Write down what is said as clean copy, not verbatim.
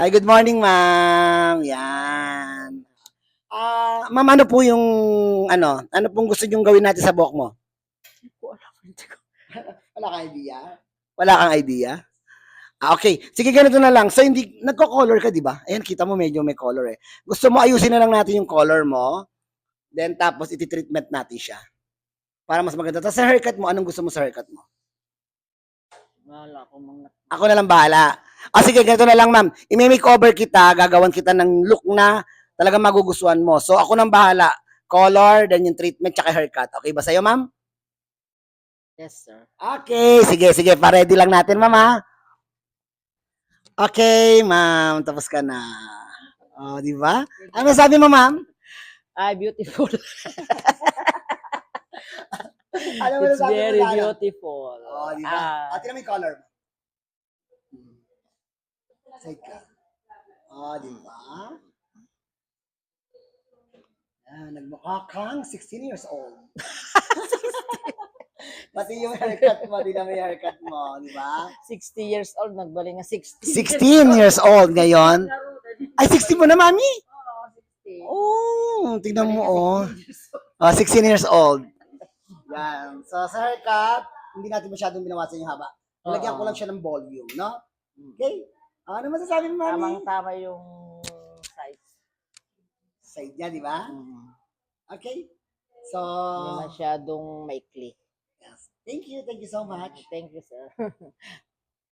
Hi, good morning, ma'am. Yan. Ma'am, ano po yung, ano pong gusto nyong gawin natin sa buhok mo? Hindi ko alam. Hindi ko. Wala kang idea? Wala kang idea? Okay. Sige, ganito na lang. So, hindi, nagko-color ka, di ba? Ayan, kita mo medyo may color eh. Gusto mo ayusin na lang natin yung color mo, then tapos iti-treatment natin siya. Para mas maganda. Tapos sa haircut mo, anong gusto mo sa haircut mo? Wala ko mga. Ako na lang bahala. Sige, ganito na lang, ma'am. I-makeover kita, gagawan kita ng look na talagang magugustuhan mo. So, ako nang bahala. Color, then yung treatment, tsaka haircut. Okay ba sa'yo, ma'am? Yes, sir. Okay, sige. Pa-ready lang natin, ma'am, ha? Okay, ma'am. Tapos ka na. Di ba? Ano sabi mo, ma'am? Ay, beautiful. Ano mo It's nasabi mo very sana? beautiful. Di ba? Tingnan mo yung color mo. Side ka. Di ba? Nagmukha kang 16 years old. Pati yung haircut mo, di na may haircut mo, di ba? 60 years old, nagbaling nga 60. 16 years old ngayon. Ay, 60 mo na, mami? Oo, 60. Tingnan mo, 16 years old. Yan. So, sa haircut, hindi natin masyadong binawasan yung haba. Nilagyan ko lang siya ng volume, no? Okay? Ano masasabi mo, mami? Tamang-tama yung size. Side niya, di ba? Okay? So, Hindi masyadong maikli. yes. Thank you so much. Thank you, sir.